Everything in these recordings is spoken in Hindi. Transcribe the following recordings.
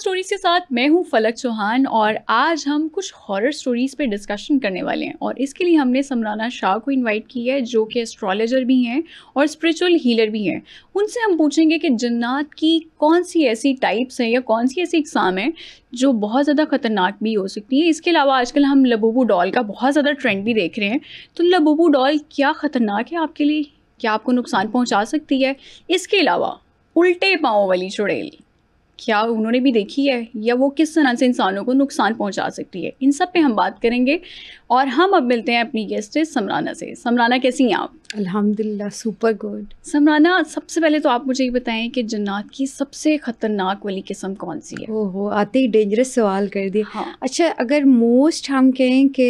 स्टोरीज के साथ मैं हूँ फलक चौहान और आज हम कुछ हॉरर स्टोरीज पे डिस्कशन करने वाले हैं। और इसके लिए हमने समराना शाह को इनवाइट की है जो कि एस्ट्रोलॉजर भी हैं और स्पिरिचुअल हीलर भी हैं। उनसे हम पूछेंगे कि जन्नात की कौन सी ऐसी टाइप्स हैं या कौन सी ऐसी इकसाम है जो बहुत ज़्यादा ख़तरनाक भी हो सकती है। इसके अलावा आजकल हम लबूबू डॉल का बहुत ज़्यादा ट्रेंड भी देख रहे हैं, तो लबूबू डॉल क्या ख़तरनाक है आपके लिए, क्या आपको नुकसान पहुँचा सकती है। इसके अलावा उल्टे पाँव वाली चुड़ैल क्या उन्होंने भी देखी है या वो किस तरह से इंसानों को नुकसान पहुंचा सकती है, इन सब पे हम बात करेंगे। और हम अब मिलते हैं अपनी गेस्ट समराना से। समराना कैसी हैं आप? अल्हम्दुलिल्लाह सुपर गुड। समराना, सबसे पहले तो आप मुझे ये बताएं कि जन्नात की सबसे ख़तरनाक वाली किस्म कौन सी है? ओहो, आते ही डेंजरस सवाल कर दिया। हाँ। अच्छा, अगर मोस्ट हम कहें कि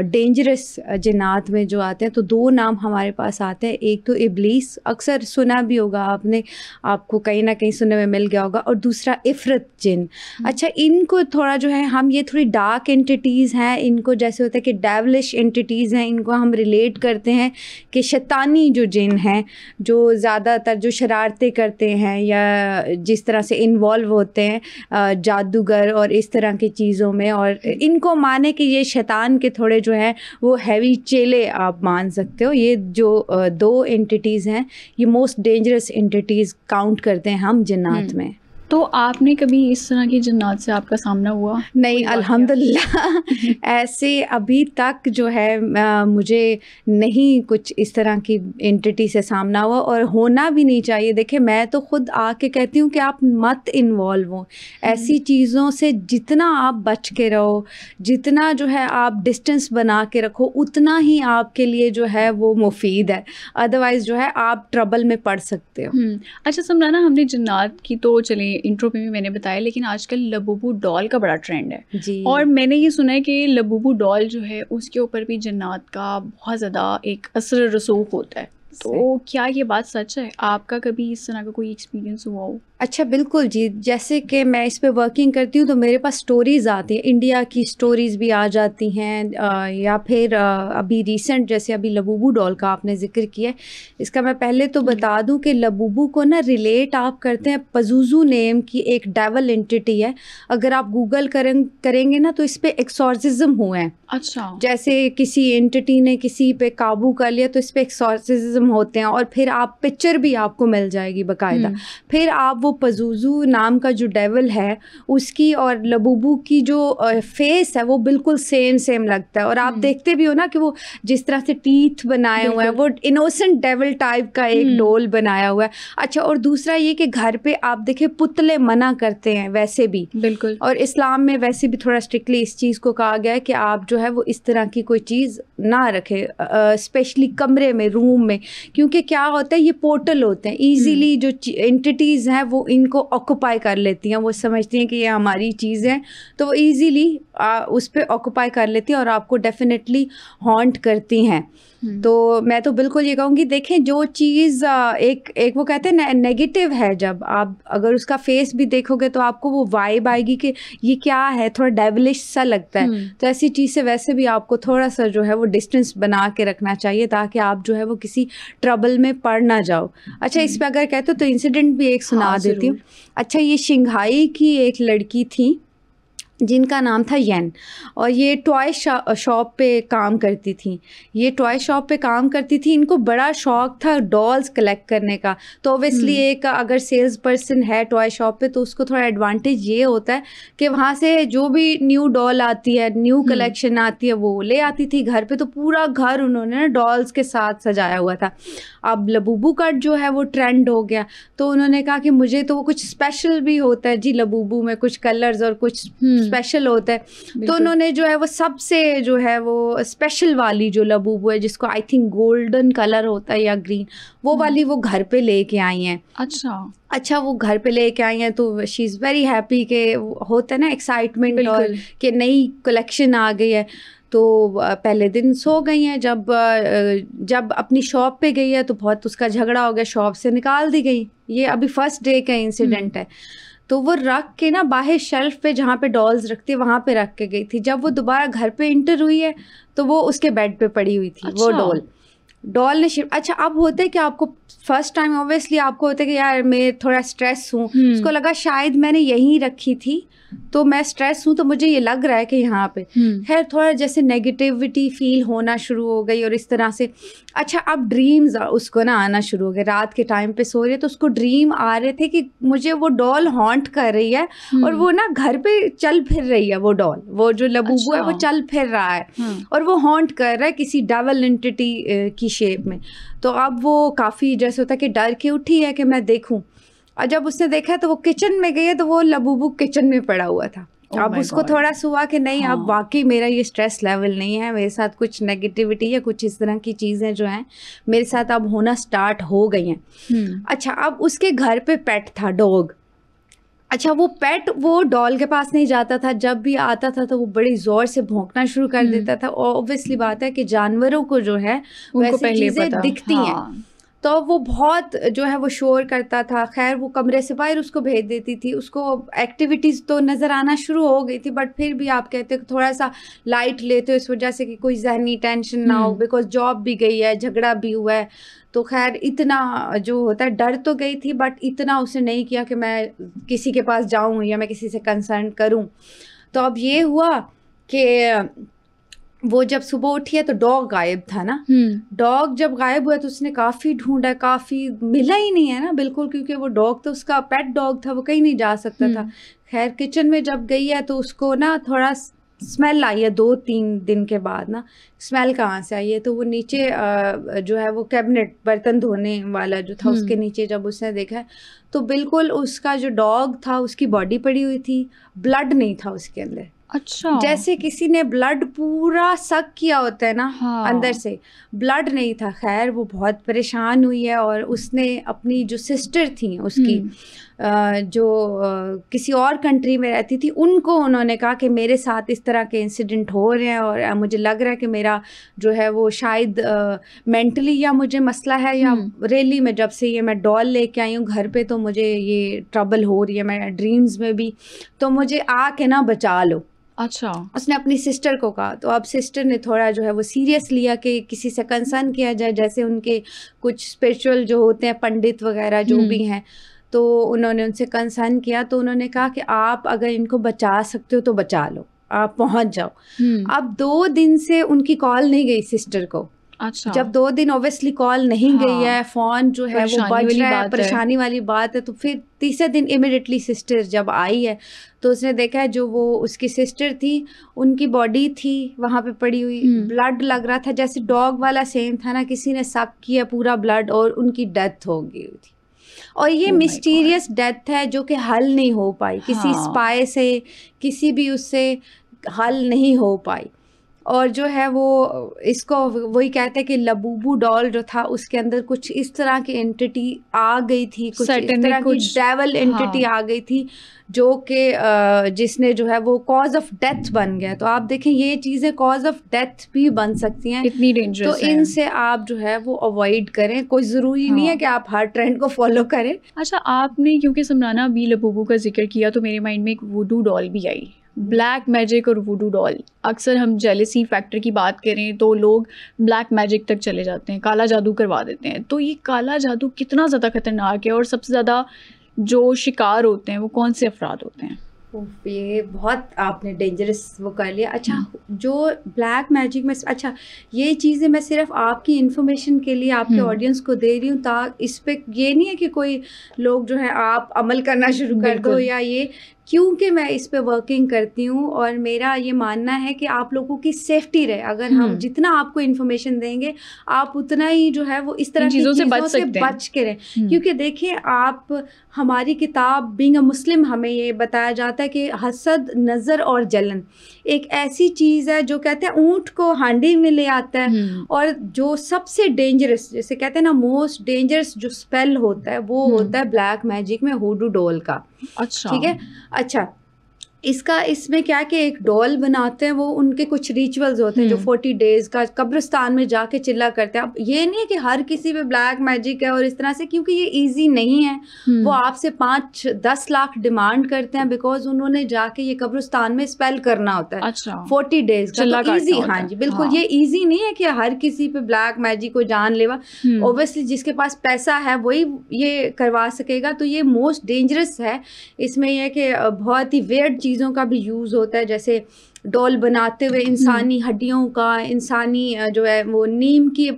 डेंजरस जन्नात में जो आते हैं तो दो नाम हमारे पास आते हैं। एक तो इब्लीस, अक्सर सुना भी होगा आपने, आपको कहीं ना कहीं सुनने में मिल गया होगा, और दूसरा इफ़रत जिन। अच्छा, इनको थोड़ा जो है हम ये थोड़ी डार्क एंटिटीज़ हैं, इनको जैसे होता है कि डेविलिश एंटिटीज़ हैं, इनको हम रिलेट करते हैं कि शैतानी जो जिन हैं, जो ज़्यादातर जो शरारतें करते हैं या जिस तरह से इन्वॉल्व होते हैं जादूगर और इस तरह की चीज़ों में, और इनको माने कि ये शैतान के थोड़े जो है वो हैवी चेले आप मान सकते हो। ये जो दो एंटिटीज़ हैं, ये मोस्ट डेंजरस एंटिटीज़ काउंट करते हैं हम जिन्नात में। तो आपने कभी इस तरह की जन्नात से आपका सामना हुआ? नहीं, अल्हम्दुलिल्लाह ऐसे अभी तक जो है मुझे नहीं कुछ इस तरह की एंटिटी से सामना हुआ, और होना भी नहीं चाहिए। देखिए, मैं तो खुद आके कहती हूँ कि आप मत इन्वॉल्व हो ऐसी चीज़ों से। जितना आप बच के रहो, जितना जो है आप डिस्टेंस बना के रखो, उतना ही आपके लिए जो है वो मुफीद है। अदरवाइज़ जो है आप ट्रबल में पड़ सकते हो। अच्छा समराना, हमने जन्नात की तो चले इंट्रो पे भी मैंने बताया, लेकिन आजकल लबूबू डॉल का बड़ा ट्रेंड है जी। और मैंने ये सुना है कि लबूबू डॉल जो है उसके ऊपर भी जन्नात का बहुत ज़्यादा एक असर रसूख होता है। तो क्या ये बात सच है? आपका कभी इस तरह का कोई एक्सपीरियंस हुआ हो? अच्छा, बिल्कुल जी। जैसे कि मैं इस पे वर्किंग करती हूँ तो मेरे पास स्टोरीज़ आती हैं, इंडिया की स्टोरीज़ भी आ जाती हैं, या फिर अभी रिसेंट जैसे अभी लबूबू डॉल का आपने ज़िक्र किया है। इसका मैं पहले तो बता दूँ कि लबूबू को ना रिलेट आप करते हैं पजूजू नेम की एक डेवल एंटिटी है। अगर आप गूगल करेंगे ना तो इस पर एक्सॉर्सिज्म हुए हैं। अच्छा। जैसे किसी एंटिटी ने किसी पे काबू कर लिया तो इस पर एक्सॉर्सिज्म होते हैं, और फिर आप पिक्चर भी आपको मिल जाएगी बाकायदा। फिर आप वो पजूजू नाम का जो डेविल है उसकी और लबूबू की जो फेस है वो बिल्कुल सेम लगता है। और आप देखते भी हो ना कि वो जिस तरह से टीथ बनाए हुए हैं, वो इनोसेंट डेविल टाइप का एक डोल बनाया हुआ है। अच्छा, और दूसरा ये कि घर पे आप देखे पुतले मना करते हैं वैसे भी, बिल्कुल। और इस्लाम में वैसे भी थोड़ा स्ट्रिक्टली इस चीज़ को कहा गया है कि आप जो है वो इस तरह की कोई चीज़ ना रखें, स्पेशली कमरे में, रूम में, क्योंकि क्या होता है ये पोर्टल होते हैं। ईजीली जो एंटिटीज़ हैं वो इनको ऑक्यूपाई कर लेती हैं। वो समझती हैं कि ये हमारी चीज़ है, तो वो ईजीली उस पर ऑक्यूपाई कर लेती हैं और आपको डेफिनेटली हॉन्ट करती हैं। तो मैं तो बिल्कुल ये कहूँगी, देखें जो चीज़ एक वो कहते हैं नेगेटिव है, जब आप अगर उसका फेस भी देखोगे तो आपको वो वाइब आएगी कि ये क्या है, थोड़ा डेविलिश सा लगता है। तो ऐसी चीज़ से वैसे भी आपको थोड़ा सा जो है वो डिस्टेंस बना के रखना चाहिए ताकि आप जो है वो किसी ट्रबल में पड़ ना जाओ। अच्छा, इस पर अगर कहते हो तो इंसिडेंट भी एक सुना देती हूँ। अच्छा, ये शंघाई की एक लड़की थी जिनका नाम था येन, और ये टॉय शॉप पे काम करती थी। ये टॉय शॉप पे काम करती थी, इनको बड़ा शौक था डॉल्स कलेक्ट करने का। तो ऑब्वियसली एक अगर सेल्स पर्सन है टॉय शॉप पे तो उसको थोड़ा एडवांटेज ये होता है कि वहाँ से जो भी न्यू डॉल आती है, न्यू कलेक्शन आती है, वो ले आती थी घर पे। तो पूरा घर उन्होंने ना डॉल्स के साथ सजाया हुआ था। अब लबूबू कट जो है वो ट्रेंड हो गया, तो उन्होंने कहा कि मुझे तो वो कुछ स्पेशल भी होता है जी, लबूबू में कुछ कलर्स और कुछ स्पेशल होता है। तो उन्होंने जो है वो सबसे जो है वो स्पेशल वाली जो लबूबू है, जिसको आई थिंक गोल्डन कलर होता है या ग्रीन, वो वाली वो घर पे लेके आई हैं। अच्छा, वो घर पे लेके आई हैं तो शी इज़ वेरी हैप्पी के होता है ना एक्साइटमेंट और कि नई कलेक्शन आ गई है। तो पहले दिन सो गई हैं, जब अपनी शॉप पे गई है तो बहुत उसका झगड़ा हो गया, शॉप से निकाल दी गई। ये अभी फर्स्ट डे का इंसिडेंट है। तो वो रख के ना बाहर शेल्फ पे जहाँ पे डॉल्स रखती है वहाँ पे रख के गई थी। जब वो दोबारा घर पे इंटर हुई है तो वो उसके बेड पे पड़ी हुई थी। वो डॉल डॉल ने शिफ्ट, अच्छा अब होता है कि आपको फर्स्ट टाइम ऑब्वियसली आपको होता है कि यार मैं थोड़ा स्ट्रेस हूँ, उसको लगा शायद मैंने यहीं रखी थी तो मैं स्ट्रेस हूँ, तो मुझे ये लग रहा है कि यहाँ पे खैर थोड़ा जैसे नेगेटिविटी फील होना शुरू हो गई और इस तरह से। अच्छा अब ड्रीम्स उसको ना आना शुरू हो गए, रात के टाइम पे सो रही है तो उसको ड्रीम आ रहे थे कि मुझे वो डॉल हॉन्ट कर रही है और वो ना घर पे चल फिर रही है, वो डॉल, वो जो लबूबू है वो चल फिर रहा है और वो हॉन्ट कर रहा है किसी डेविल एंटिटी की शेप में। तो अब वो काफ़ी जैसे होता है कि डर के उठी है कि मैं देखूं, और जब उसने देखा तो वो किचन में गई है तो वो लबूबू किचन में पड़ा हुआ था। अब उसको थोड़ा सा हुआ कि नहीं अब वाकई मेरा ये स्ट्रेस लेवल नहीं है, मेरे साथ कुछ नेगेटिविटी या कुछ इस तरह की चीज़ें जो हैं मेरे साथ अब होना स्टार्ट हो गई हैं। अच्छा अब उसके घर पे पेट था डॉग। अच्छा वो पेट वो डॉल के पास नहीं जाता था, जब भी आता था तो वो बड़ी ज़ोर से भौंकना शुरू कर देता था। और ऑब्वियसली बात है कि जानवरों को जो है वैसी चीज़ें दिखती हैं तो वो बहुत जो है वो शोर करता था। खैर वो कमरे से बाहर उसको भेज देती थी, उसको एक्टिविटीज़ तो नज़र आना शुरू हो गई थी बट फिर भी आप कहते हो थोड़ा सा लाइट लेते हो इस वजह से कि कोई जहनी टेंशन ना हो, बिकॉज जॉब भी गई है, झगड़ा भी हुआ है। तो खैर इतना जो होता है डर तो गई थी बट इतना उसने नहीं किया कि मैं किसी के पास जाऊँ या मैं किसी से कंसर्न करूँ। तो अब ये हुआ कि वो जब सुबह उठी है तो डॉग गायब था ना। डॉग जब गायब हुआ तो उसने काफ़ी ढूंढा, काफ़ी मिला ही नहीं है ना बिल्कुल, क्योंकि वो डॉग तो उसका पेट डॉग था, वो कहीं नहीं जा सकता था। खैर किचन में जब गई है तो उसको ना थोड़ा स्मेल आई है 2-3 दिन के बाद ना। स्मेल कहाँ से आई है तो वो नीचे जो है वो कैबिनेट बर्तन धोने वाला जो था उसके नीचे जब उसने देखा है तो बिल्कुल उसका जो डॉग था उसकी बॉडी पड़ी हुई थी, ब्लड नहीं था उसके अंदर। अच्छा जैसे किसी ने ब्लड पूरा सक किया होता है ना, अंदर से ब्लड नहीं था। खैर वो बहुत परेशान हुई है और उसने अपनी जो सिस्टर थी उसकी जो किसी और कंट्री में रहती थी उनको उन्होंने कहा कि मेरे साथ इस तरह के इंसिडेंट हो रहे हैं और मुझे लग रहा है कि मेरा जो है वो शायद मेंटली या मुझे मसला है या रियली में जब से ये मैं डॉल लेके आई हूँ घर पे तो मुझे ये ट्रबल हो रही है, मैं ड्रीम्स में भी, तो मुझे आके ना बचा लो। अच्छा उसने अपनी सिस्टर को कहा। तो अब सिस्टर ने थोड़ा जो है वो सीरियस लिया कि किसी से कंसर्न किया जाए, जैसे उनके कुछ स्पिरिचुअल जो होते हैं पंडित वगैरह जो भी हैं, तो उन्होंने उनसे कंसर्न किया। तो उन्होंने कहा कि आप अगर इनको बचा सकते हो तो बचा लो, आप पहुंच जाओ। अब 2 दिन से उनकी कॉल नहीं गई सिस्टर को। अच्छा जब 2 दिन ऑब्वियसली कॉल नहीं गई है, फ़ोन जो है वो बज रहा है, परेशानी वाली बात है। तो फिर तीसरे दिन इमिडिएटली सिस्टर जब आई है तो उसने देखा है जो वो उसकी सिस्टर थी उनकी बॉडी थी वहाँ पे पड़ी हुई, ब्लड लग रहा था जैसे डॉग वाला सेम था ना, किसी ने सक किया पूरा ब्लड और उनकी डेथ हो गई थी। और ये मिस्टीरियस डेथ है जो कि हल नहीं हो पाई, किसी स्पाई से किसी भी उससे हल नहीं हो पाई। और जो है वो इसको वही कहते हैं कि लबूबू डॉल जो था उसके अंदर कुछ इस तरह की एंटिटी आ गई थी, कुछ इस तरह की डेविल एंटिटी आ गई थी जो कि जिसने जो है वो कॉज ऑफ डेथ बन गया। तो आप देखें ये चीज़ें कॉज ऑफ डेथ भी बन सकती हैं, इतनी डेंजरस तो इनसे आप जो है वो अवॉइड करें। कोई ज़रूरी नहीं है कि आप हर ट्रेंड को फॉलो करें। अच्छा आपने क्योंकि समराना अभी लबूबू का जिक्र किया तो मेरे माइंड में एक वुडू डॉल भी आई, ब्लैक मैजिक और वुडू डॉल। अक्सर हम जेलसी फैक्टर की बात करें तो लोग ब्लैक मैजिक तक चले जाते हैं, काला जादू करवा देते हैं। तो ये काला जादू कितना ज़्यादा खतरनाक है और सबसे ज़्यादा जो शिकार होते हैं वो कौन से अफराद होते हैं? ये बहुत आपने डेंजरस वो कर लिया। अच्छा जो ब्लैक मैजिक में, अच्छा ये चीज़ें मैं सिर्फ आपकी इन्फॉर्मेशन के लिए आपके ऑडियंस को दे रही हूँ, ताकि इस पे ये नहीं है कि कोई लोग जो है आप अमल करना शुरू कर दो या ये, क्योंकि मैं इस पे वर्किंग करती हूँ और मेरा ये मानना है कि आप लोगों की सेफ्टी रहे। अगर हम जितना आपको इन्फॉर्मेशन देंगे आप उतना ही जो है वो इस तरह की चीज़ों से बच के रहें। क्योंकि देखिए आप, हमारी किताब बीइंग अ मुस्लिम हमें ये बताया जाता है कि हसद, नज़र और जलन एक ऐसी चीज़ है जो कहते हैं ऊँट को हांडी में ले आता है। और जो सबसे डेंजरस, जैसे कहते हैं ना मोस्ट डेंजरस जो स्पेल होता है वो होता है ब्लैक मैजिक में हुडू डॉल का। अच्छा ठीक है। अच्छा इसमें क्या कि एक डॉल बनाते हैं, वो उनके कुछ रिचुअल्स होते हैं जो 40 डेज का कब्रिस्तान में जाके चिल्ला करते हैं। अब ये नहीं है कि हर किसी पे ब्लैक मैजिक है और इस तरह से, क्योंकि ये इजी नहीं है। वो आपसे 5-10 लाख डिमांड करते हैं बिकॉज उन्होंने जाके ये कब्रिस्तान में स्पेल करना होता है। अच्छा। 40 डेज का तो ईजी। हाँ जी बिल्कुल। हाँ। ये ईजी नहीं है कि हर किसी पे ब्लैक मैजिक को जान लेवा। ऑब्वियसली जिसके पास पैसा है वही ये करवा सकेगा। तो ये मोस्ट डेंजरस है। इसमें यह कि बहुत ही वेयर्ड चीज़ों का भी यूज़ होता है, जैसे डॉल बनाते हुए इंसानी हड्डियों का, इंसानी जो है वो नीम की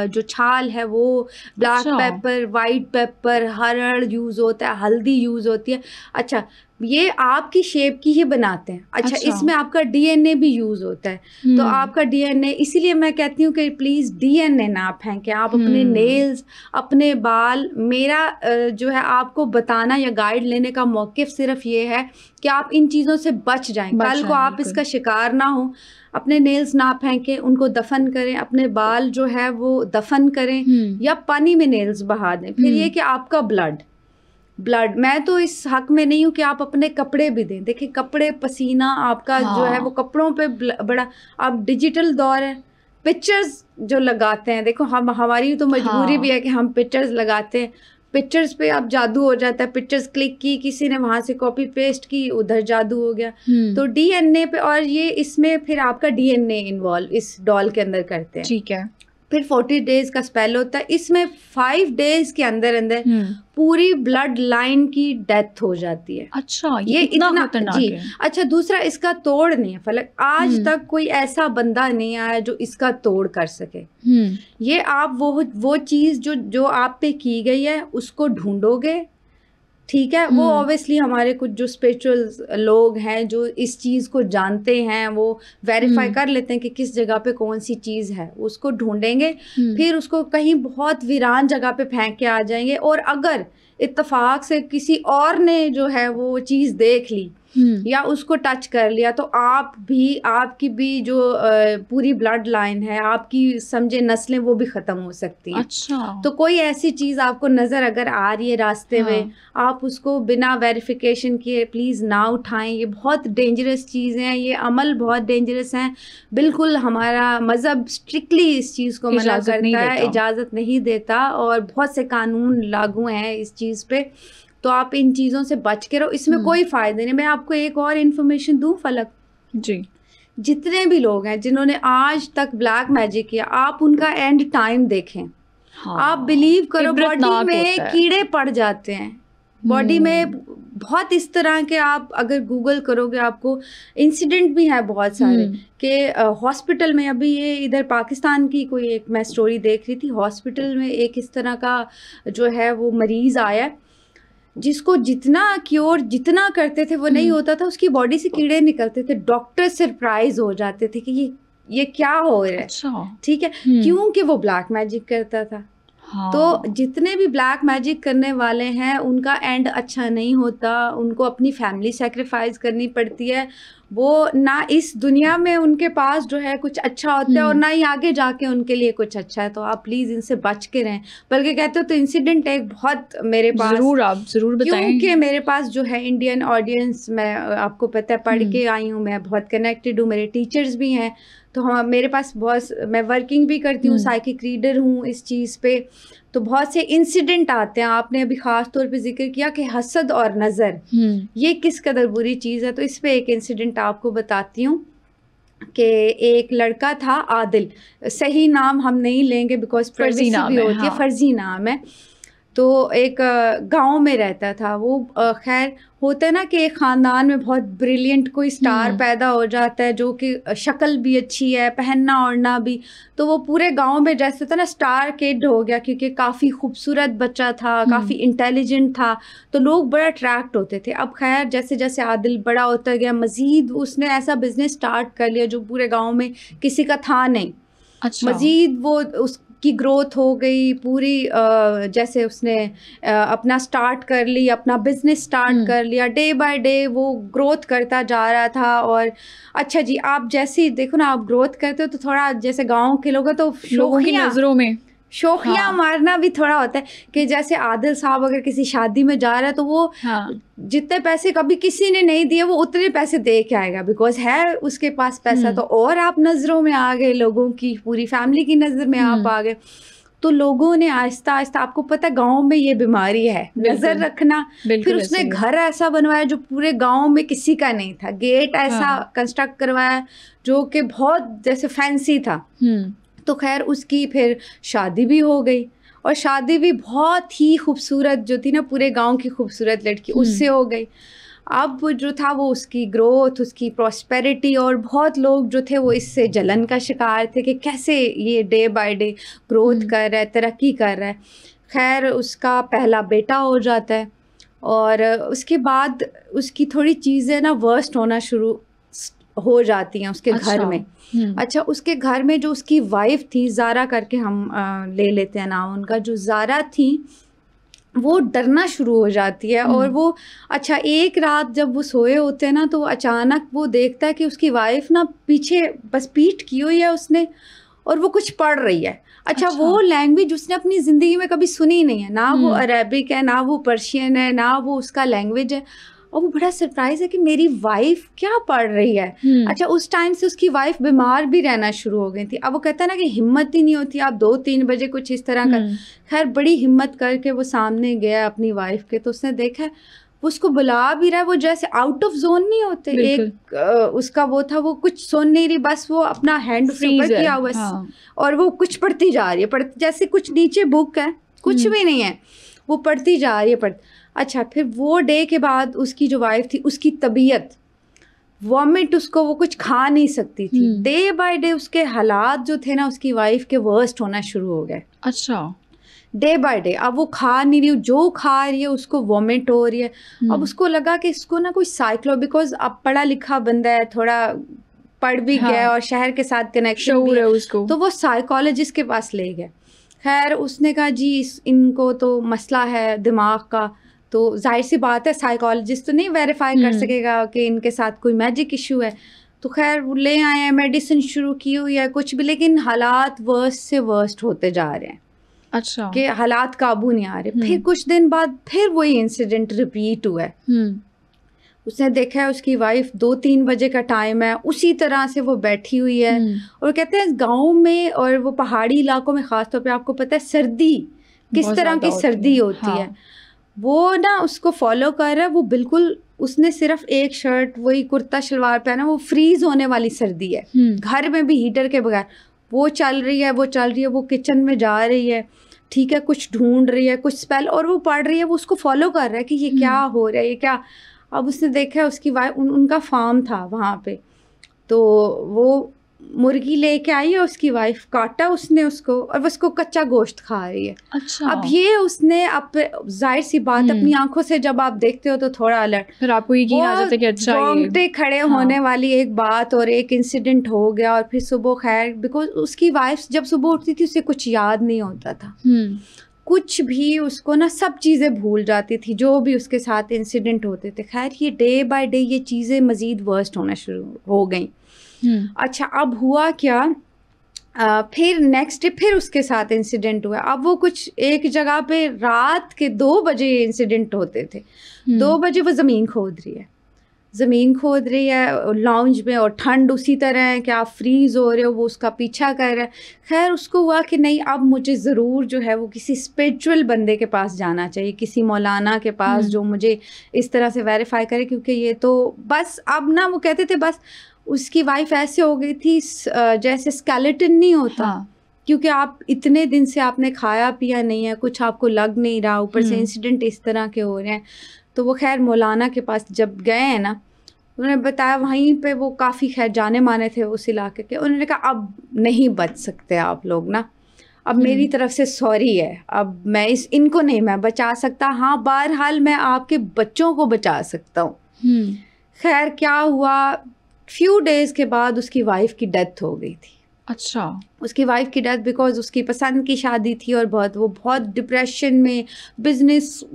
जो छाल है वो, ब्लैक पेपर, वाइट पेपर, हरड़ यूज़ होता है, हल्दी यूज़ होती है। अच्छा, ये आपकी शेप की ही बनाते हैं। अच्छा। इसमें आपका डीएनए भी यूज़ होता है। तो आपका डीएनए, इसीलिए मैं कहती हूँ कि प्लीज़ डीएनए ना फेंकें। आप अपने नेल्स, अपने बाल, मेरा जो है आपको बताना या गाइड लेने का मौक़िफ़ सिर्फ ये है कि आप इन चीज़ों से बच जाएं। कल को आप इसका शिकार ना हो। अपने नेल्स ना फेंकें, उनको दफन करें। अपने बाल जो है वो दफन करें या पानी में नेल्स बहा दें। फिर ये कि आपका ब्लड, मैं तो इस हक में नहीं हूँ कि आप अपने कपड़े भी दें। देखिए कपड़े, पसीना आपका जो है वो कपड़ों पे बड़ा, अब डिजिटल दौर है, पिक्चर्स जो लगाते हैं, देखो हमारी तो मजबूरी भी है कि हम पिक्चर्स लगाते हैं। पिक्चर्स पे अब जादू हो जाता है। पिक्चर्स क्लिक की, किसी ने वहाँ से कॉपी पेस्ट की, उधर जादू हो गया। तो डीएनए पे, और ये इसमें फिर आपका डीएनए इन्वॉल्व इस डॉल के अंदर करते हैं। ठीक है। फिर 40 डेज का स्पेल होता है। इसमें 5 डेज के अंदर अंदर पूरी ब्लड लाइन की डेथ हो जाती है। अच्छा, ये इतना खतरनाक जी है। अच्छा, दूसरा इसका तोड़ नहीं है फलक। आज तक कोई ऐसा बंदा नहीं आया जो इसका तोड़ कर सके। ये आप वो चीज़ जो आप पे की गई है उसको ढूंढोगे, ठीक है। वो ऑब्वियसली हमारे कुछ जो स्पिरिचुअल लोग हैं जो इस चीज़ को जानते हैं, वो वेरीफाई कर लेते हैं कि किस जगह पे कौन सी चीज़ है, उसको ढूंढेंगे। फिर उसको कहीं बहुत वीरान जगह पे फेंक के आ जाएंगे। और अगर इत्तेफाक से किसी और ने जो है वो चीज़ देख ली या उसको टच कर लिया, तो आपकी भी जो पूरी ब्लड लाइन है, आपकी समझे नस्लें, वो भी ख़त्म हो सकती हैं। अच्छा। तो कोई ऐसी चीज़ आपको नज़र अगर आ रही है रास्ते में, आप उसको बिना वेरिफिकेशन किए प्लीज़ ना उठाएं। ये बहुत डेंजरस चीज़ें हैं, ये अमल बहुत डेंजरस हैं। बिल्कुल हमारा मज़हब स्ट्रिक्टली इस चीज़ को मना करता है, इजाज़त नहीं देता, और बहुत से कानून लागू हैं इस चीज़ पे। तो आप इन चीज़ों से बच के रहो, इसमें कोई फ़ायदा नहीं। मैं आपको एक और इन्फॉर्मेशन दूं फलक जी, जितने भी लोग हैं जिन्होंने आज तक ब्लैक मैजिक किया, आप उनका एंड टाइम देखें। आप बिलीव करो, बॉडी में कीड़े पड़ जाते हैं, बॉडी में बहुत इस तरह के। आप अगर गूगल करोगे आपको इंसिडेंट भी है बहुत सारे कि हॉस्पिटल में, अभी ये इधर पाकिस्तान की कोई एक मैं स्टोरी देख रही थी, हॉस्पिटल में एक इस तरह का जो है वो मरीज़ आया जिसको जितना क्योर जितना करते थे वो नहीं होता था, उसकी बॉडी से कीड़े निकलते थे। डॉक्टर सरप्राइज हो जाते थे कि ये क्या हो रहा है। अच्छा। ठीक है, क्योंकि वो ब्लैक मैजिक करता था। तो जितने भी ब्लैक मैजिक करने वाले हैं उनका एंड अच्छा नहीं होता, उनको अपनी फैमिली सेक्रीफाइस करनी पड़ती है। वो ना इस दुनिया में उनके पास जो है कुछ अच्छा होता है और ना ही आगे जाके उनके लिए कुछ अच्छा है। तो आप प्लीज़ इनसे बच के रहें। बल्कि कहते हो तो इंसिडेंट एक बहुत मेरे पास, आप ज़रूर बताएं, क्योंकि मेरे पास जो है इंडियन ऑडियंस, मैं आपको पता है पढ़ के आई हूँ, मैं बहुत कनेक्टेड हूँ, मेरे टीचर्स भी हैं। तो हम मेरे पास बहुत, मैं वर्किंग भी करती हूँ, साइकिक रीडर हूँ इस चीज़ पे। तो बहुत से इंसिडेंट आते हैं। आपने अभी ख़ास तौर पे जिक्र किया कि हसद और नज़र, ये किस कदर बुरी चीज़ है। तो इस पे एक इंसिडेंट आपको बताती हूँ कि एक लड़का था आदिल, सही नाम हम नहीं लेंगे बिकॉज प्राइवेसी भी होती है, फर्जी नाम है। तो एक गांव में रहता था वो। खैर होता है ना कि एक ख़ानदान में बहुत ब्रिलियंट कोई स्टार पैदा हो जाता है जो कि शक्ल भी अच्छी है, पहनना ओढ़ना भी। तो वो पूरे गांव में जैसे था ना स्टार किड हो गया, क्योंकि काफ़ी खूबसूरत बच्चा था, काफ़ी इंटेलिजेंट था, तो लोग बड़ा अट्रैक्ट होते थे। अब खैर जैसे जैसे आदिल बड़ा होता गया, मज़ीद उसने ऐसा बिज़नेस स्टार्ट कर लिया जो पूरे गाँव में किसी का था नहीं। अच्छा। मज़ीद वो उसकी ग्रोथ हो गई पूरी। जैसे उसने अपना स्टार्ट कर ली, अपना बिजनेस स्टार्ट कर लिया, डे बाय डे वो ग्रोथ करता जा रहा था। और अच्छा जी, आप जैसे देखो ना, आप ग्रोथ करते हो तो थोड़ा जैसे गाँव के लोग हैं तो लोगों की नज़रों में शोखियाँ हाँ। मारना भी थोड़ा होता है कि जैसे आदिल साहब अगर किसी शादी में जा रहा है तो वो जितने पैसे कभी किसी ने नहीं दिए वो उतने पैसे दे के आएगा, बिकॉज है उसके पास पैसा। तो और आप नज़रों में आ गए, लोगों की पूरी फैमिली की नज़र में आप आ गए, तो लोगों ने आहिस्ता आहिस्ता, आपको पता गांव में ये बीमारी है, नज़र रखना। फिर उसने घर ऐसा बनवाया जो पूरे गांव में किसी का नहीं था, गेट ऐसा कंस्ट्रक्ट करवाया जो कि बहुत जैसे फैंसी था। तो खैर उसकी फिर शादी भी हो गई, और शादी भी बहुत ही खूबसूरत जो थी ना, पूरे गांव की खूबसूरत लड़की, उससे हो गई। अब जो था वो उसकी ग्रोथ, उसकी प्रॉस्पेरिटी, और बहुत लोग जो थे वो इससे जलन का शिकार थे कि कैसे ये डे बाय डे ग्रोथ कर रहा है, तरक्की कर रहा है। खैर उसका पहला बेटा हो जाता है, और उसके बाद उसकी थोड़ी चीज़ें ना वर्स्ट होना शुरू हो जाती हैं उसके घर में। अच्छा, उसके घर में जो उसकी वाइफ थी, ज़ारा करके हम ले लेते हैं नाम उनका, जो ज़ारा थी वो डरना शुरू हो जाती है। और वो अच्छा एक रात जब वो सोए होते हैं ना, तो अचानक वो देखता है कि उसकी वाइफ ना पीछे बस पीठ की हुई है उसने, और वो कुछ पढ़ रही है। अच्छा, वो लैंग्वेज उसने अपनी ज़िंदगी में कभी सुनी नहीं है, ना वो अरेबिक है, ना वो पर्शियन है, ना वो उसका लैंग्वेज है। और वो बड़ा सरप्राइज है कि मेरी वाइफ क्या पढ़ रही है। अच्छा, उस टाइम से उसकी वाइफ बीमार भी रहना शुरू हो गई थी। अब वो कहता है ना कि हिम्मत ही नहीं होती, आप 2-3 बजे कुछ इस तरह का। खैर बड़ी हिम्मत करके वो सामने गया अपनी वाइफ के, तो उसने देखा वो उसको बुला भी रहा है, वो जैसे आउट ऑफ जोन नहीं होते, एक उसका वो था, वो कुछ सुन नहीं रही, बस वो अपना हैंड ऊपर किया हुआ और वो कुछ पढ़ती जा रही है, जैसे कुछ नीचे बुक है, कुछ भी नहीं है, वो पढ़ती जा रही है। अच्छा, फिर वो डे के बाद उसकी जो वाइफ थी, उसकी तबीयत, वॉमिट, उसको वो कुछ खा नहीं सकती थी। डे बाय डे उसके हालात जो थे ना उसकी वाइफ के वर्स्ट होना शुरू हो गए। अच्छा, डे बाय डे अब वो खा नहीं रही, जो खा रही है उसको वॉमिट हो रही है। अब उसको लगा कि इसको ना कोई बिकॉज अब पढ़ा लिखा बंदा है, थोड़ा पढ़ भी गया और शहर के साथ कनेक्शन भी है उसको, तो वो साइकोलॉजिस्ट के पास ले गए। खैर उसने कहा जी इनको तो मसला है दिमाग का, तो जाहिर सी बात है साइकोलॉजिस्ट तो नहीं वेरीफाई कर सकेगा कि इनके साथ कोई मैजिक इशू है। तो खैर वो ले आए हैं, मेडिसिन शुरू की हुई है कुछ भी, लेकिन हालात वर्स्ट से वर्स्ट होते जा रहे हैं। अच्छा, कि हालात काबू नहीं आ रहे। फिर कुछ दिन बाद फिर वही इंसिडेंट रिपीट हुआ है। उसने देखा है उसकी वाइफ 2-3 बजे का टाइम है, उसी तरह से वो बैठी हुई है। और कहते हैं गाँव में और वो पहाड़ी इलाकों में ख़ासतौर पे आपको पता है सर्दी किस तरह की सर्दी होती है। वो ना उसको फॉलो कर रहा है, वो बिल्कुल, उसने सिर्फ एक शर्ट वही कुर्ता शलवार पहना, वो फ्रीज होने वाली सर्दी है, घर में भी हीटर के बगैर वो चल रही है, वो किचन में जा रही है, ठीक है, कुछ ढूंढ रही है, कुछ स्पेल, और वो पढ़ रही है, वो उसको फॉलो कर रहा है कि ये क्या हो रहा है, ये क्या। अब उसने देखा उसकी वाइफ, उनका फार्म था वहाँ पे, तो वो मुर्गी लेके आई है, उसकी वाइफ काटा उसने उसको, और वो उसको कच्चा गोश्त खा रही है। अच्छा, अब ये उसने जाहिर सी बात अपनी आंखों से जब आप देखते हो तो थोड़ा अलर्ट, फिर आपको यकीन आ जाता है कि अच्छा रोंगटे खड़े होने वाली एक बात और एक इंसिडेंट हो गया। और फिर सुबह खैर, बिकॉज उसकी वाइफ जब सुबह उठती थी उसे कुछ याद नहीं होता था, कुछ भी, उसको ना सब चीज़ें भूल जाती थी जो भी उसके साथ इंसिडेंट होते थे। खैर ये डे बाय डे ये चीज़ें मज़ीद वर्स्ट होना शुरू हो गई। अच्छा, अब हुआ क्या, फिर नेक्स्ट डे फिर उसके साथ इंसिडेंट हुआ। अब वो कुछ एक जगह पे रात के 2 बजे इंसिडेंट होते थे। 2 बजे वो ज़मीन खोद रही है लाउंज में, और ठंड उसी तरह है कि आप फ्रीज़ हो रहे हो, वो उसका पीछा कर रहा है। खैर उसको हुआ कि नहीं, अब मुझे ज़रूर जो है वो किसी स्पिरिचुअल बंदे के पास जाना चाहिए, किसी मौलाना के पास जो मुझे इस तरह से वेरीफाई करे, क्योंकि ये तो बस, अब ना वो कहते थे बस, उसकी वाइफ ऐसे हो गई थी जैसे स्केलेटन नहीं होता। क्योंकि आप इतने दिन से आपने खाया पिया नहीं है, कुछ आपको लग नहीं रहा, ऊपर से इंसिडेंट इस तरह के हो रहे हैं। तो वो खैर मौलाना के पास जब गए हैं ना, उन्होंने बताया, वहीं पे वो काफ़ी खैर जाने माने थे उस इलाके के, उन्होंने कहा अब नहीं बच सकते आप लोग ना, अब मेरी तरफ से सॉरी है, अब मैं इनको नहीं मैं बचा सकता, हाँ बहरहाल मैं आपके बच्चों को बचा सकता हूँ। खैर क्या हुआ, फ्यू डेज़ के बाद उसकी वाइफ की डेथ हो गई थी। अच्छा, उसकी वाइफ की डेथ बिकॉज उसकी पसंद की शादी थी, और वो बहुत डिप्रेशन में, बिजनेस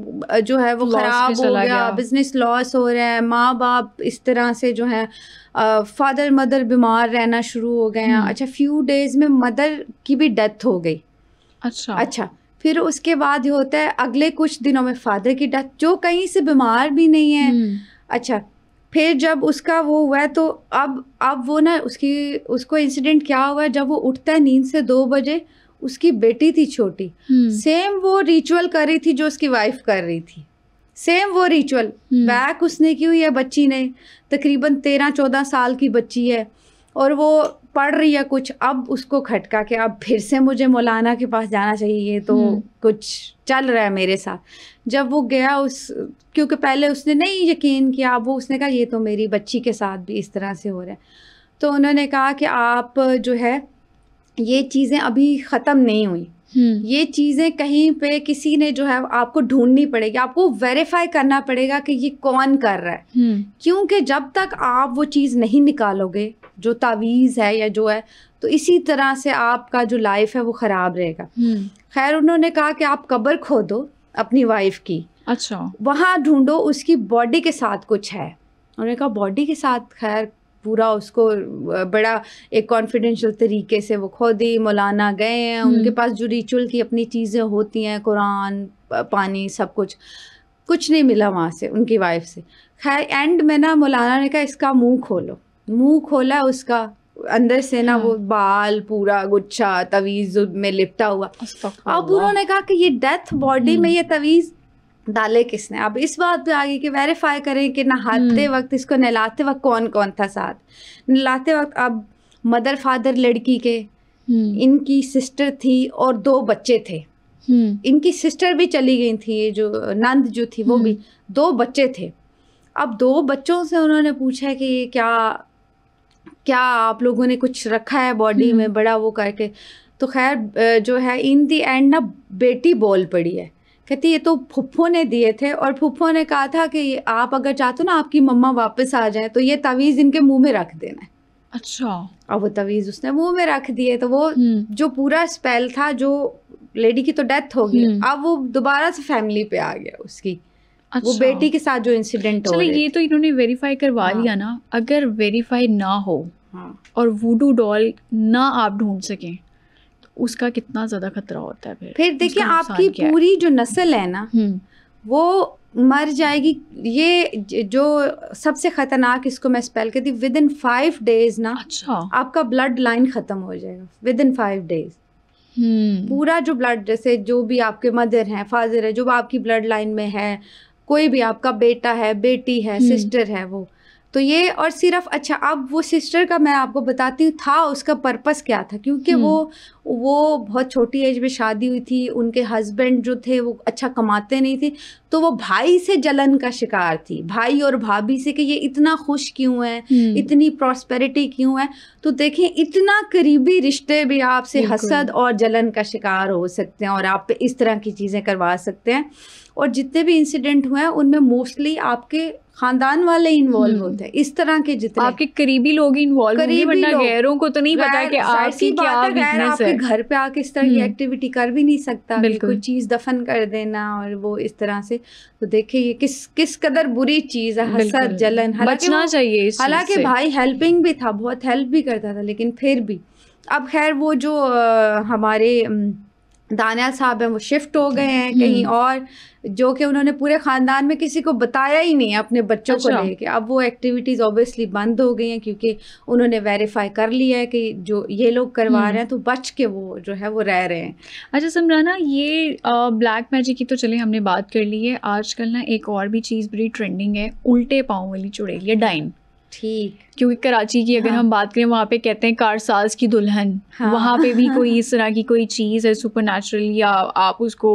जो है वो ख़राब हो गया, बिजनेस लॉस हो रहा है, माँ बाप इस तरह से जो है, फादर मदर बीमार रहना शुरू हो गए हैं। अच्छा, फ्यू डेज़ में मदर की भी डेथ हो गई। अच्छा, फिर उसके बाद ये होता है अगले कुछ दिनों में फादर की डेथ, जो कहीं से बीमार भी नहीं है। अच्छा, फिर जब उसका वो हुआ है तो अब वो ना उसको इंसिडेंट क्या हुआ, जब वो उठता है नींद से 2 बजे, उसकी बेटी थी छोटी, सेम वो रिचुअल कर रही थी जो उसकी वाइफ कर रही थी, सेम वो रिचुअल बैक उसने की हुई है। बच्ची ने तकरीबन 13-14 साल की बच्ची है और वो पढ़ रही है कुछ। अब उसको खटका के अब फिर से मुझे मौलाना के पास जाना चाहिए, ये तो कुछ चल रहा है मेरे साथ। जब वो गया क्योंकि पहले उसने नहीं यकीन किया, अब वो उसने कहा ये तो मेरी बच्ची के साथ भी इस तरह से हो रहा है। तो उन्होंने कहा कि आप जो है ये चीज़ें अभी ख़त्म नहीं हुई, ये चीज़ें कहीं पे किसी ने जो है आपको ढूंढनी पड़ेगी, आपको वेरीफाई करना पड़ेगा कि ये कौन कर रहा है। क्योंकि जब तक आप वो चीज़ नहीं निकालोगे जो तावीज़ है या जो है, तो इसी तरह से आपका जो लाइफ है वो ख़राब रहेगा। खैर उन्होंने कहा कि आप कब्र खोदो अपनी वाइफ की, अच्छा, वहाँ ढूंढो उसकी बॉडी के साथ कुछ है। उन्होंने कहा बॉडी के साथ, खैर पूरा उसको बड़ा एक कॉन्फिडेंशियल तरीके से वो खोदी, मौलाना गए हैं, उनके पास जो रिचुअल की अपनी चीज़ें होती हैं, कुरान, पानी, सब कुछ नहीं मिला वहाँ से उनकी वाइफ से। खैर एंड में ना मौलाना ने कहा इसका मुंह खोलो, मुंह खोला उसका, अंदर से ना वो बाल पूरा गुच्छा तवीज़ में लिपटा हुआ। अब उन्होंने कहा कि ये डेथ बॉडी में ये तवीज़ डाले किसने। अब इस बात पे आगे कि वेरीफाई करें कि नहाते वक्त, इसको नहलाते वक्त कौन कौन था साथ। नहलाते वक्त अब मदर फादर लड़की के, इनकी सिस्टर थी और 2 बच्चे थे। इनकी सिस्टर भी चली गई थी, जो नंद जो थी वो भी, 2 बच्चे थे। अब 2 बच्चों से उन्होंने पूछा कि ये क्या आप लोगों ने कुछ रखा है बॉडी में, बड़ा वो करके। तो खैर जो है इन दी एंड ना बेटी बोल पड़ी है, कहती ये तो फुफ्फो ने दिए थे और फुफ्फो ने कहा था कि आप अगर चाहते हो ना आपकी मम्मा वापस आ जाए तो ये तवीज़ इनके मुंह में रख देना है। अच्छा, अब वो तवीज़ उसने मुंह में रख दिए, तो वो जो पूरा स्पेल था, जो लेडी की तो डेथ हो गई, अब वो दोबारा से फैमिली पे आ गया उसकी। अच्छा। वो बेटी के साथ जो इंसिडेंट हो रहा है। चलो ये तो इन्होंने वेरीफाई करवा लिया ना, अगर वेरीफाई ना हो और वुडू डॉल ना आप ढूंढ सकें, उसका कितना ज़्यादा खतरा होता है। फिर देखिए आपकी पूरी जो नस्ल है ना वो मर जाएगी। ये जो सबसे ख़तरनाक, इसको मैं स्पेल कहती हूँ, विद इन 5 days ना। अच्छा, आपका ब्लड लाइन ख़त्म हो जाएगा विद इन 5 days। पूरा जो ब्लड, जैसे जो भी आपके मदर हैं, फादर है, जो आपकी ब्लड लाइन में है, कोई भी आपका बेटा है, बेटी है, सिस्टर है, वो तो ये। और सिर्फ अच्छा, अब वो सिस्टर का मैं आपको बताती हूँ था उसका पर्पस क्या था, क्योंकि वो बहुत छोटी एज में शादी हुई थी, उनके हस्बैंड जो थे वो अच्छा कमाते नहीं थे, तो वो भाई से जलन का शिकार थी, भाई और भाभी से, कि ये इतना खुश क्यों है, इतनी प्रॉस्पेरिटी क्यों है। तो देखें इतना करीबी रिश्ते भी आपसे हसद और जलन का शिकार हो सकते हैं और आप पे इस तरह की चीज़ें करवा सकते हैं। और जितने भी इंसिडेंट हुए हैं उनमें मोस्टली आपके खानदान वाले इन्वॉल्व होते हैं, इस तरह के जितने आपके करीबी लोग इन्वॉल्व होंगे, वरना गैरों को तो नहीं पता कि आपकी क्या वीकनेस है। घर पे आके इस तरह की एक्टिविटी कर भी नहीं सकता, कोई चीज दफन कर देना और वो इस तरह से। तो देखिए ये किस कदर बुरी चीज है, हसद, जलन। बचना चाहिए। हालांकि भाई हेल्पिंग भी था, बहुत हेल्प भी करता था, लेकिन फिर भी। अब खैर वो जो हमारे दानियाल साहब हैं वो शिफ्ट हो गए हैं कहीं और, जो कि उन्होंने पूरे ख़ानदान में किसी को बताया ही नहीं अपने बच्चों को लेके। अब वो एक्टिविटीज़ ऑब्वियसली बंद हो गई हैं, क्योंकि उन्होंने वेरीफाई कर लिया है कि जो ये लोग करवा रहे हैं तो बच के वो जो है वो रह रहे हैं। अच्छा समराना, ये ब्लैक मैजिक की तो चले हमने बात कर ली है। आजकल ना एक और भी चीज़ बड़ी ट्रेंडिंग है, उल्टे पाँव वाली चुड़ैल या डाइन। ठीक, क्योंकि कराची की अगर हम बात करें, वहाँ पे कहते हैं कारसाज की दुल्हन, वहाँ पे भी कोई इस तरह की कोई चीज़ है सुपरनैचुरल, या आप उसको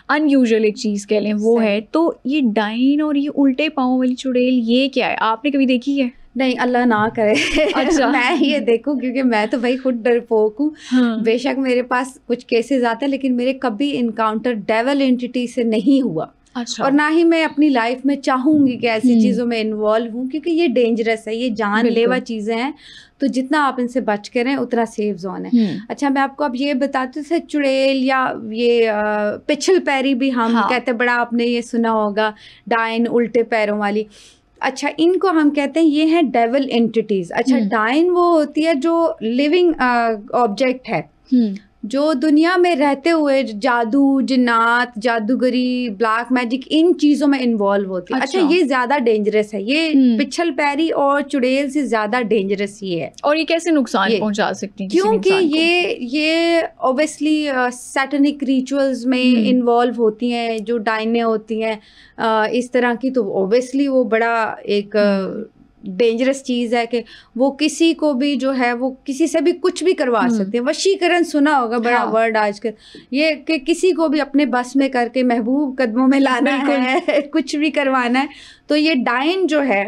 अनयूजुअल एक चीज़ कह लें, वो है। तो ये डाइन और ये उल्टे पाँव वाली चुड़ैल, ये क्या है, आपने कभी देखी है? नहीं, अल्लाह ना करे। अच्छा मैं ये देखूं, क्योंकि मैं तो भाई खुद डरपोक हूँ। बेशक मेरे पास कुछ केसेस आते हैं, लेकिन मेरे कभी इनकाउंटर डेविल एंटिटी से नहीं हुआ। अच्छा। और ना ही मैं अपनी लाइफ में चाहूँगी कि ऐसी चीज़ों में इन्वॉल्व हूँ, क्योंकि ये डेंजरस है, ये जानलेवा चीज़ें हैं। तो जितना आप इनसे बच के रहें उतना सेफ जोन है। अच्छा मैं आपको अब ये बताती हूँ, चुड़ैल या ये पिछल पैरी भी हम कहते हैं, बड़ा आपने ये सुना होगा, डाइन उल्टे पैरों वाली। अच्छा इनको हम कहते हैं ये हैं डेविल एंटिटीज़। अच्छा डाइन वो होती है जो लिविंग ऑब्जेक्ट है, जो दुनिया में रहते हुए जादू, जिन्नात, जादूगरी, ब्लैक मैजिक इन चीज़ों में इन्वॉल्व होती है। अच्छा, ये ज़्यादा डेंजरस है, ये पिछल पैरी और चुड़ैल से ज़्यादा डेंजरस ये है। और ये कैसे नुकसान पहुंचा सकती है? क्योंकि ये ऑब्वियसली सैटेनिक रिचुअल्स में इन्वॉल्व होती हैं, जो डायने होती हैं इस तरह की, तो ऑब्वियसली वो बड़ा एक डेंजरस चीज़ है कि वो किसी को भी जो है वो किसी से भी कुछ भी करवा सकते हैं। वशीकरण सुना होगा, बड़ा वर्ड आजकल, ये कि किसी को भी अपने बस में करके महबूब कदमों में लाना है, कुछ भी करवाना है। तो ये डाइन जो है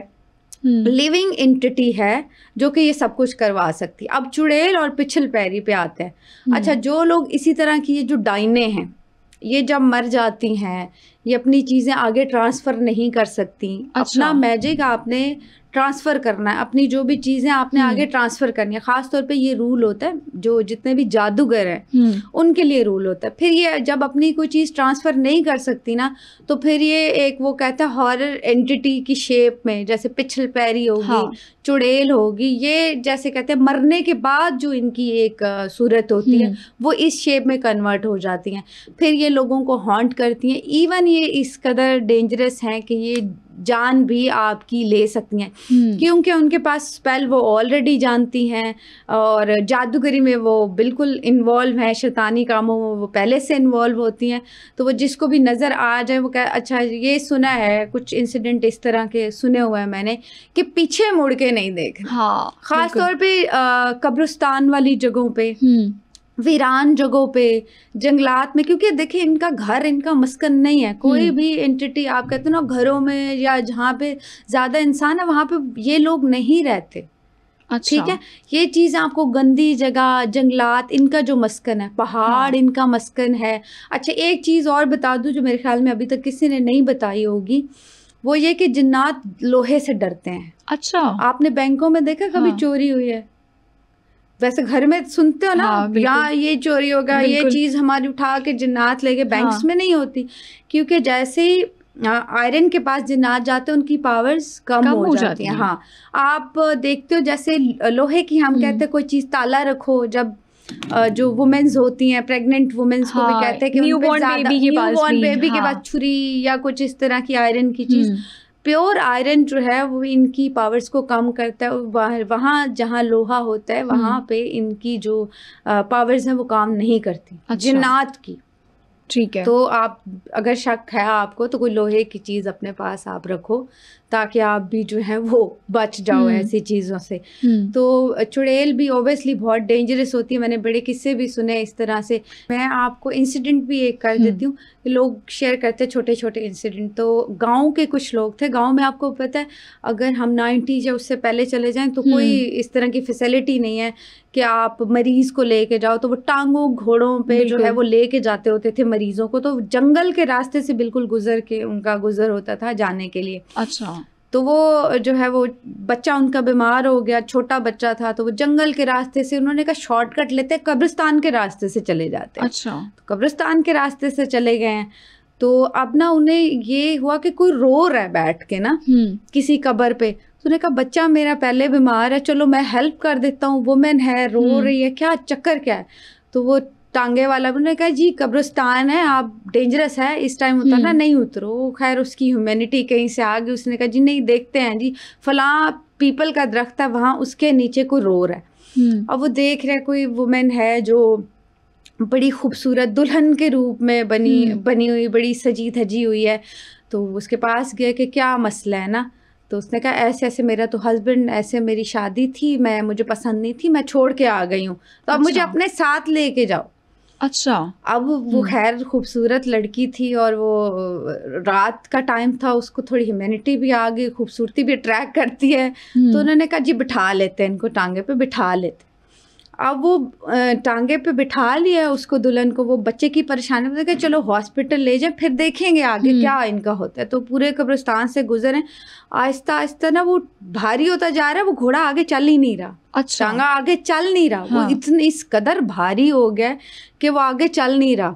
लिविंग एंटिटी है जो कि ये सब कुछ करवा सकती है। अब चुड़ैल और पिछल पैरी पे आते हैं। अच्छा, जो लोग इसी तरह की ये जो डाइने हैं, ये जब मर जाती हैं, ये अपनी चीज़ें आगे ट्रांसफ़र नहीं कर सकती। अपना मैजिक आपने ट्रांसफ़र करना है, अपनी जो भी चीज़ें आपने आगे ट्रांसफ़र करनी है। ख़ास तौर पे ये रूल होता है जो जितने भी जादूगर हैं उनके लिए रूल होता है। फिर ये जब अपनी कोई चीज़ ट्रांसफ़र नहीं कर सकती ना, तो फिर ये एक वो कहता है हॉरर एंटिटी की शेप में, जैसे पिछल पैरी होगी, चुड़ैल होगी, ये जैसे कहते हैं मरने के बाद जो इनकी एक सूरत होती है वो इस शेप में कन्वर्ट हो जाती हैं। फिर ये लोगों को हॉन्ट करती हैं। इवन ये इस कदर डेंजरस हैं कि ये जान भी आपकी ले सकती हैं, क्योंकि उनके पास स्पेल वो ऑलरेडी जानती हैं और जादूगरी में वो बिल्कुल इन्वॉल्व हैं, शैतानी कामों में वो पहले से इन्वॉल्व होती हैं। तो वो जिसको भी नज़र आ जाए वो कहे अच्छा, ये सुना है, कुछ इंसिडेंट इस तरह के सुने हुए हैं मैंने कि पीछे मुड़ के नहीं देख। हाँ, ख़ास तौर पे कब्रिस्तान वाली जगहों पे, वीरान जगहों पे, जंगलात में, क्योंकि देखिए इनका घर, इनका मस्कन नहीं है। कोई भी एंटिटी आप कहते हो ना घरों में या जहाँ पे ज़्यादा इंसान है वहाँ पे ये लोग नहीं रहते। अच्छा। ठीक है, ये चीज़ आपको गंदी जगह, जंगलात, इनका जो मस्कन है, पहाड़ इनका मस्कन है। अच्छा, एक चीज़ और बता दूँ जो मेरे ख्याल में अभी तक किसी ने नहीं बताई होगी, वो ये कि जिन्नात लोहे से डरते हैं। अच्छा, आपने बैंकों में देखा कभी चोरी हुई है? वैसे घर में सुनते हो ना, यहाँ ये चोरी होगा, ये चीज़ हमारी उठा के जिन्नात लेके, बैंक्स में नहीं होती, क्योंकि जैसे ही आयरन के पास जिन्नात जाते हैं उनकी पावर्स कम हो जाती हैं। हाँ, आप देखते हो जैसे लोहे की हम कहते हैं कोई चीज़ ताला रखो, जब जो वुमेन्स होती हैं, प्रेग्नेंट वुमेन्स को भी कहते हैं कि न्यूबॉर्न बेबी के पास छुरी या कुछ इस तरह की आयरन की चीज़, प्योर आयरन जो है वो इनकी पावर्स को कम करता है। वहाँ जहाँ लोहा होता है वहाँ पे इनकी जो पावर्स हैं वो काम नहीं करती। अच्छा। जिन्नात की। ठीक है। तो आप अगर शक है आपको तो कोई लोहे की चीज़ अपने पास आप रखो ताकि आप भी जो है वो बच जाओ ऐसी चीज़ों से। तो चुड़ैल भी ऑब्वियसली बहुत डेंजरस होती है। मैंने बड़े किस्से भी सुने इस तरह से। मैं आपको इंसिडेंट भी एक कर देती हूँ। लोग शेयर करते हैं छोटे छोटे इंसिडेंट। तो गांव के कुछ लोग थे। गांव में आपको पता है अगर हम 90s या उससे पहले चले जाएं तो कोई इस तरह की फैसिलिटी नहीं है कि आप मरीज़ को लेके जाओ। तो वो टांगों घोड़ों पे जो है वो लेके जाते होते थे मरीज़ों को। तो जंगल के रास्ते से बिल्कुल गुजर के उनका गुजर होता था जाने के लिए। अच्छा। तो वो जो है वो बच्चा उनका बीमार हो गया, छोटा बच्चा था, तो वो जंगल के रास्ते से उन्होंने कहा शॉर्टकट लेते हैं, कब्रिस्तान के रास्ते से चले जाते हैं। अच्छा। तो कब्रिस्तान के रास्ते से चले गए हैं। तो अब ना उन्हें ये हुआ कि कोई रो रहा है बैठ के ना किसी कब्र पे। तो उन्हें कहा बच्चा मेरा पहले बीमार है, चलो मैं हेल्प कर देता हूँ। वुमेन है, रो रही है, क्या चक्कर क्या है? तो वो टांगे वाला उन्होंने कहा जी कब्रिस्तान है, आप डेंजरस है, इस टाइम उतरना नहीं उतरो। खैर उसकी ह्यूमैनिटी कहीं से आ गई। उसने कहा जी नहीं देखते हैं जी, फलां पीपल का दरख्त है वहाँ, उसके नीचे कोई रो रहा है। अब वो देख रहे कोई वुमेन है जो बड़ी खूबसूरत दुल्हन के रूप में बनी हुई, बड़ी सजी धजी हुई है। तो उसके पास गए कि क्या मसला है ना। तो उसने कहा ऐसे ऐसे मेरा तो हस्बैंड, ऐसे मेरी शादी थी, मुझे पसंद नहीं थी, मैं छोड़ के आ गई हूँ, तो अब मुझे अपने साथ लेके जाओ। अच्छा। अब वो खैर खूबसूरत लड़की थी और वो रात का टाइम था, उसको थोड़ी ह्यूमैनिटी भी आ गई, खूबसूरती भी अट्रैक्ट करती है। तो उन्होंने कहा जी बिठा लेते हैं इनको, टांगे पे बिठा लेते। अब वो टांगे पे बिठा लिया उसको, दुल्हन को। वो बच्चे की परेशानी में कहा चलो हॉस्पिटल ले जाए, फिर देखेंगे आगे क्या इनका होता है। तो पूरे कब्रिस्तान से गुजरे, आहिस्ता आहिस्ता ना वो भारी होता जा रहा है, वो घोड़ा आगे चल ही नहीं रहा। अच्छा। टांगा आगे चल नहीं रहा। हाँ। वो इतने इस कदर भारी हो गया कि वो आगे चल नहीं रहा।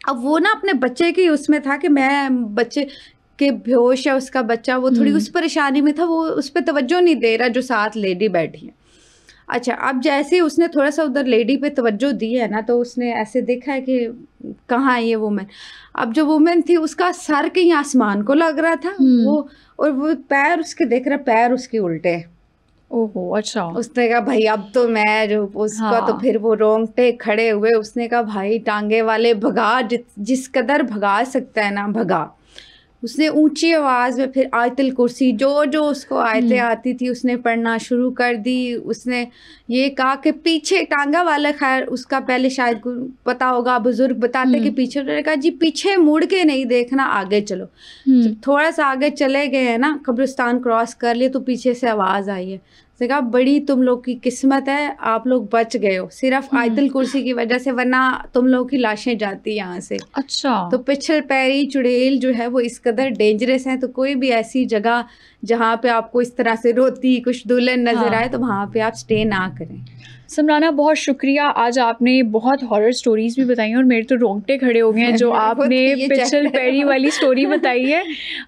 अब वो ना अपने बच्चे की उसमें था कि मैं बच्चे के बेहोश है उसका बच्चा, वो थोड़ी उस परेशानी में था, वो उस पर तवज्जो नहीं दे रहा जो साथ लेडी बैठी है। अच्छा, अब जैसे ही उसने थोड़ा सा उधर लेडी पे तवज्जो दी है ना, तो उसने ऐसे देखा है कि कहाँ है ये वुमेन। अब जो वुमेन थी उसका सर कहीं आसमान को लग रहा था, वो, और वो पैर उसके देख रहा, पैर उसके उल्टे। ओहो, अच्छा। उसने कहा भाई अब तो मैं जो उसका, तो हाँ। फिर वो रोंगटे खड़े हुए। उसने कहा भाई टांगे वाले भगा, जिस कदर भगा सकता है ना भगा। उसने ऊंची आवाज़ में फिर आयतल कुर्सी, जो जो उसको आयतें आती थी उसने पढ़ना शुरू कर दी। उसने ये कहा कि पीछे टांगा वाला, खैर उसका पहले शायद पता होगा, बुजुर्ग बताते कि पीछे, उन्होंने कहा जी पीछे मुड़ के नहीं देखना, आगे चलो। जब थोड़ा सा आगे चले गए हैं ना, कब्रिस्तान क्रॉस कर लिए, तो पीछे से आवाज़ आई है। उसने कहा बड़ी तुम लोग की किस्मत है, आप लोग बच गए हो सिर्फ आयतल कुर्सी की वजह से, वरना तुम लोग की लाशें जाती यहाँ से। अच्छा। तो पिछल पैरी चुड़ैल जो है वो इस कदर डेंजरस है, तो कोई भी ऐसी जगह जहाँ पे आपको इस तरह से रोती कुछ दुल्हन नजर आए, तो वहाँ पे आप स्टे ना करें। समराना, बहुत शुक्रिया। आज आपने बहुत हॉरर स्टोरीज भी बताई हैं और मेरे तो रोंगटे खड़े हो गए हैं जो आपने पिछल पैरी वाली स्टोरी बताई है।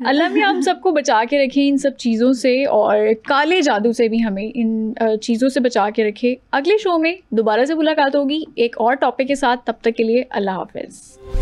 अल्लाह में हम सबको बचा के रखें इन सब चीज़ों से, और काले जादू से भी हमें इन चीज़ों से बचा के रखे। अगले शो में दोबारा से मुलाकात होगी एक और टॉपिक के साथ। तब तक के लिए अल्लाह हाफिज़।